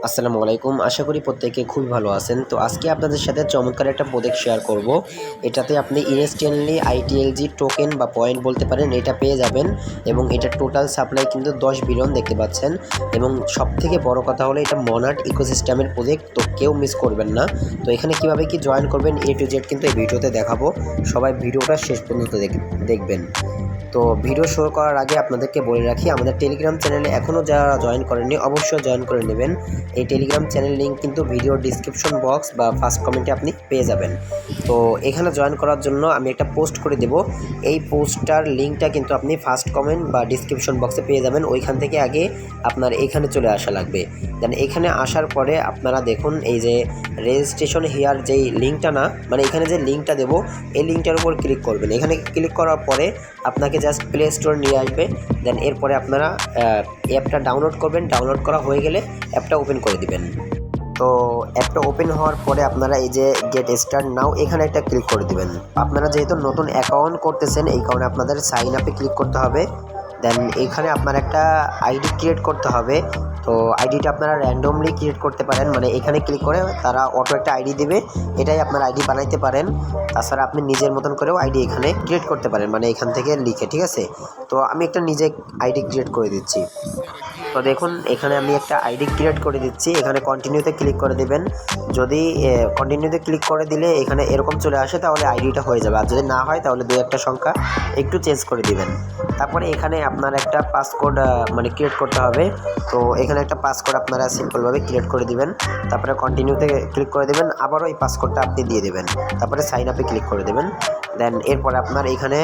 আসসালামু আলাইকুম। আশা করি প্রত্যেকে খুবই ভালো আছেন। তো আজকে আপনাদের সাথে চমৎকার একটা প্রোডাক্ট শেয়ার করব। এটাতে আপনি ইনস্ট্যান্টলি আইটিএলজি টোকেন বা পয়েন্ট বলতে পারেন, এটা পেয়ে যাবেন। এবং এটার টোটাল সাপ্লাই কিন্তু 10 বিলিয়ন দেখতে পাচ্ছেন। এবং সবথেকে বড় কথা হলো এটা মনার্ড ইকোসিস্টেমের প্রোজেক্ট, তো কেউ মিস করবেন না। তো এখানে কিভাবে কি জয়েন করবেন A to Z কিন্তু এই ভিডিওতে দেখাবো। সবাই ভিডিওটা শেষ পর্যন্ত দেখবেন। তো ভিডিও শুরু করার আগে আপনাদেরকে বলে রাখি, আমাদের টেলিগ্রাম চ্যানেলে এখনও যারা জয়েন করেননি অবশ্যই জয়েন করে নেবেন। এই টেলিগ্রাম চ্যানেল লিঙ্ক কিন্তু ভিডিওর ডিসক্রিপশন বক্স বা ফার্স্ট কমেন্টে আপনি পেয়ে যাবেন। তো এখানে জয়েন করার জন্য আমি একটা পোস্ট করে দেব। এই পোস্টটার লিঙ্কটা কিন্তু আপনি ফার্স্ট কমেন্ট বা ডিসক্রিপশন বক্সে পেয়ে যাবেন। ওইখান থেকে আগে আপনার এখানে চলে আসা লাগবে। দেন এখানে আসার পরে আপনারা দেখুন এই যে রেজিস্ট্রেশন হিয়ার যেই লিঙ্কটা না, মানে এখানে যে লিঙ্কটা দেবো এই লিঙ্কটার উপর ক্লিক করবেন। এখানে ক্লিক করার পরে আপনাকে জাস্ট প্লে স্টোর নিয়ে আসবে। দেন এরপরে আপনারা অ্যাপটা ডাউনলোড করবেন। ডাউনলোড করা হয়ে গেলে অ্যাপটা ওপেন করে দিবেন। তো অ্যাপটা ওপেন হওয়ার পরে আপনারা এই যে গেট স্টার্ট নাও এখানে একটা ক্লিক করে দিবেন। আপনারা যেহেতু নতুন অ্যাকাউন্ট করতেছেন এই কারণে আপনাদের সাইন আপে ক্লিক করতে হবে। দেন এইখানে আপনার একটা আইডি ক্রিয়েট করতে হবে। তো আইডিটা আপনারা র্যান্ডমলি ক্রিয়েট করতে পারেন, মানে এখানে ক্লিক করে তারা অটো একটা আইডি দেবে, এটাই আপনার আইডি বানাইতে পারেন। তাছাড়া আপনি নিজের মতন করেও আইডি এখানে ক্রিয়েট করতে পারেন, মানে এখান থেকে লিখে, ঠিক আছে। তো আমি একটা নিজে আইডি ক্রিয়েট করে দিচ্ছি। তো দেখুন এখানে আমি একটা আইডি ক্রিয়েট করে দিচ্ছি। এখানে কন্টিনিউতে ক্লিক করে দেবেন। যদি কন্টিনিউতে ক্লিক করে দিলে এখানে এরকম চলে আসে তাহলে আইডিটা হয়ে যাবে, আর যদি না হয় তাহলে দুই একটা সংখ্যা একটু চেঞ্জ করে দিবেন। তারপরে এখানে আপনার একটা পাসকোড মানে ক্রিয়েট করতে হবে। তো এখানে একটা পাসকোড আপনারা সিম্পলভাবে ক্রিয়েট করে দিবেন। তারপরে কন্টিনিউতে ক্লিক করে দেবেন, আবারও এই পাসকোডটা আপনি দিয়ে দেবেন। তারপরে সাইন আপে ক্লিক করে দেবেন। দেন এরপরে আপনার এখানে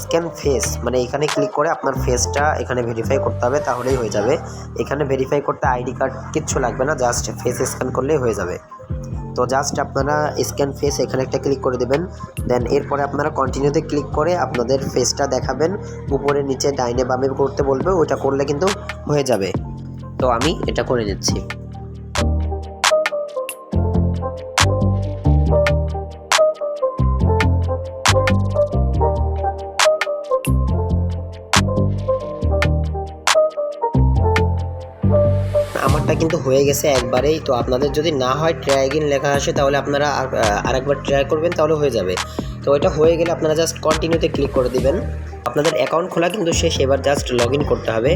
স্ক্যান ফেস, মানে এখানে ক্লিক করে আপনার ফেসটা এখানে ভেরিফাই করতে হবে, তাহলেই হয়ে যাবে। এখানে ভেরিফাই করতে আইডি কার্ড কিচ্ছু লাগবে না, জাস্ট ফেস স্ক্যান করলেই হয়ে যাবে। তো জাস্ট আপনারা স্ক্যান ফেস এখানে একটা ক্লিক করে দেবেন। দেন এরপরে আপনারা কন্টিনিউতে ক্লিক করে আপনাদের ফেসটা দেখাবেন, উপরে নিচে ডাইনে বামে করতে বলবে, ওইটা করলে কিন্তু হয়ে যাবে। তো আমি এটা করে নিচ্ছি। আমারটা কিন্তু হয়ে গেছে একবারেই। তো আপনাদের যদি না হয় ট্রাই এগেইন লেখা আসে তাহলে আপনারা আরেকবার ট্রাই করবেন, তাহলে হয়ে যাবে। তো এটা হয়ে গেলে আপনারা জাস্ট কন্টিনিউতে ক্লিক করে দিবেন। আপনাদের অ্যাকাউন্ট খোলা কিন্তু শেষ, এবার জাস্ট লগ ইন করতে হবে।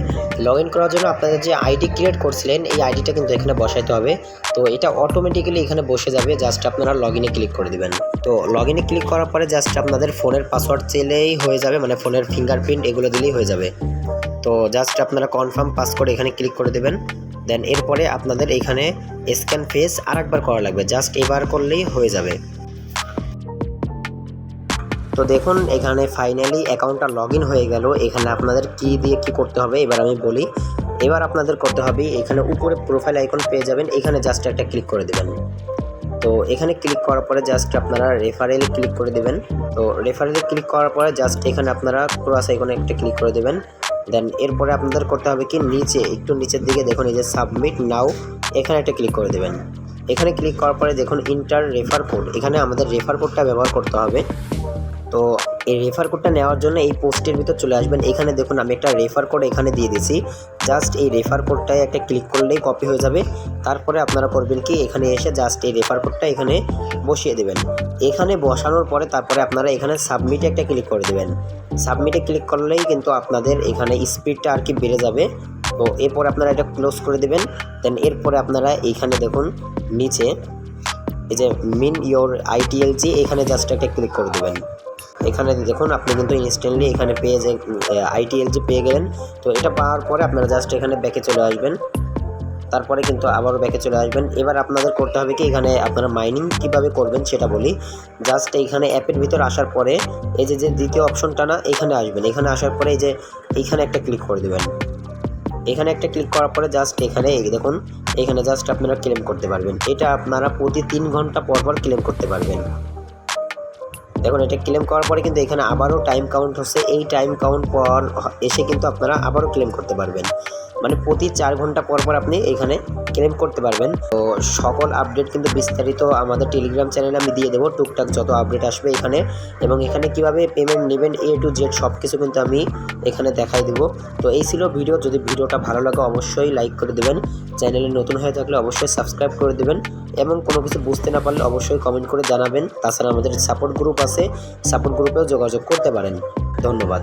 লগ ইন করার জন্য আপনাদের যে আইডি ক্রিয়েট করছিলেন এই আইডিটা কিন্তু এখানে বসাইতে হবে। তো এটা অটোমেটিক্যালি এখানে বসে যাবে, জাস্ট আপনারা লগ ইনে ক্লিক করে দিবেন। তো লগ ইনে ক্লিক করার পরে জাস্ট আপনাদের ফোনের পাসওয়ার্ড চাইলেই হয়ে যাবে, মানে ফোনের ফিঙ্গারপ্রিন্ট এগুলো দিলেই হয়ে যাবে। তো জাস্ট আপনারা কনফার্ম পাসকোড এখানে ক্লিক করে দেবেন। দেন এরপরে আপনাদের এখানে স্ক্যান ফেস আরেকবার করা লাগবে, জাস্ট এবার করলেই হয়ে যাবে। তো দেখুন এখানে ফাইনালি অ্যাকাউন্টটা লগ ইন হয়ে গেল। এখানে আপনাদের কি দিয়ে কি করতে হবে এবার আমি বলি। এবার আপনাদের করতে হবে এখানে উপরে প্রোফাইল আইকন পেয়ে যাবেন, এখানে জাস্ট একটা ক্লিক করে দেবেন। তো এখানে ক্লিক করার পরে জাস্ট আপনারা রেফারেলে ক্লিক করে দেবেন। তো রেফারেলে ক্লিক করার পরে জাস্ট এখানে আপনারা ক্রস আইকনে একটা ক্লিক করে দেবেন। দেন এরপরে আপনাদের করতে হবে কি, নিচে একটু নিচের দিকে দেখুন এই যে সাবমিট নাও, এখানে একটা ক্লিক করে দেবেন। এখানে ক্লিক করার পরে দেখুন ইন্টার রেফার কোড, এখানে আমাদের রেফার কোডটা ব্যবহার করতে হবে। তো এই রেফার কোডটা নেওয়ার জন্য এই পোস্টের ভিতর চলে আসবেন। এখানে দেখুন আমি একটা রেফার কোড এখানে দিয়ে দিয়েছি, জাস্ট এই রেফার কোডটায় একটা ক্লিক করলেই কপি হয়ে যাবে। তারপরে আপনারা করবেন কি, এখানে এসে জাস্ট এই রেফার কোডটা এখানে বসিয়ে দেবেন। এখানে বসানোর পরে তারপরে আপনারা এখানে সাবমিটে একটা ক্লিক করে দেবেন। সাবমিটে ক্লিক করলেই কিন্তু আপনাদের এখানে স্পিডটা আর কি বেড়ে যাবে। তো এরপরে আপনারা এটা ক্লোজ করে দেবেন। দেন এরপরে আপনারা এইখানে দেখুন নিচে এই যে মিন ইয়োর আইটিএলজি, এখানে জাস্ট একটা ক্লিক করে দেবেন। এখানে দেখুন আপনি কিন্তু ইনস্ট্যান্টলি এখানে পেয়ে যে আইটিএলজি পেয়ে গেলেন। তো এটা পাওয়ার পরে আপনারা জাস্ট এখানে ব্যাকে চলে আসবেন। তারপরে কিন্তু আবারও ব্যাকে চলে আসবেন। এবার আপনাদের করতে হবে কি, এখানে আপনারা মাইনিং কিভাবে করবেন সেটা বলি। জাস্ট এইখানে অ্যাপের ভিতর আসার পরে এই যে দ্বিতীয় অপশনটা না, এখানে আসবেন। এখানে আসার পরে এই যে এইখানে একটা ক্লিক করে দেবেন। এখানে একটা ক্লিক করার পরে জাস্ট এখানে দেখুন এখানে জাস্ট আপনারা ক্লেম করতে পারবেন। এটা আপনারা প্রতি 3 ঘন্টা পর পর ক্লেম করতে পারবেন। দেখুন এটা ক্লেম করার পরে কিন্তু এখানে আবারও টাইম কাউন্ট হচ্ছে, এই টাইম কাউন্ট পর এসে কিন্তু আপনারা আবারও ক্লেম করতে পারবেন। মানে প্রতি 4 ঘন্টা পর পর আপনি এখানে ক্লেম করতে পারবেন। তো সকল আপডেট কিন্তু বিস্তারিত আমাদের টেলিগ্রাম চ্যানেলে আমি দিয়ে দেবো, টুকটাক যত আপডেট আসবে এখানে, এবং এখানে কিভাবে পেমেন্ট নেবেন A to Z সব কিছু কিন্তু আমি এখানে দেখাই দেবো। তো এই ছিল ভিডিও। যদি ভিডিওটা ভালো লাগে অবশ্যই লাইক করে দেবেন, চ্যানেলে নতুন হয়ে থাকলে অবশ্যই সাবস্ক্রাইব করে দেবেন, এবং কোনো কিছু বুঝতে না পারলে অবশ্যই কমেন্ট করে জানাবেন। তাছাড়া আমাদের সাপোর্ট গ্রুপ আছে, সাপোর্ট গ্রুপেও যোগাযোগ করতে পারেন। ধন্যবাদ।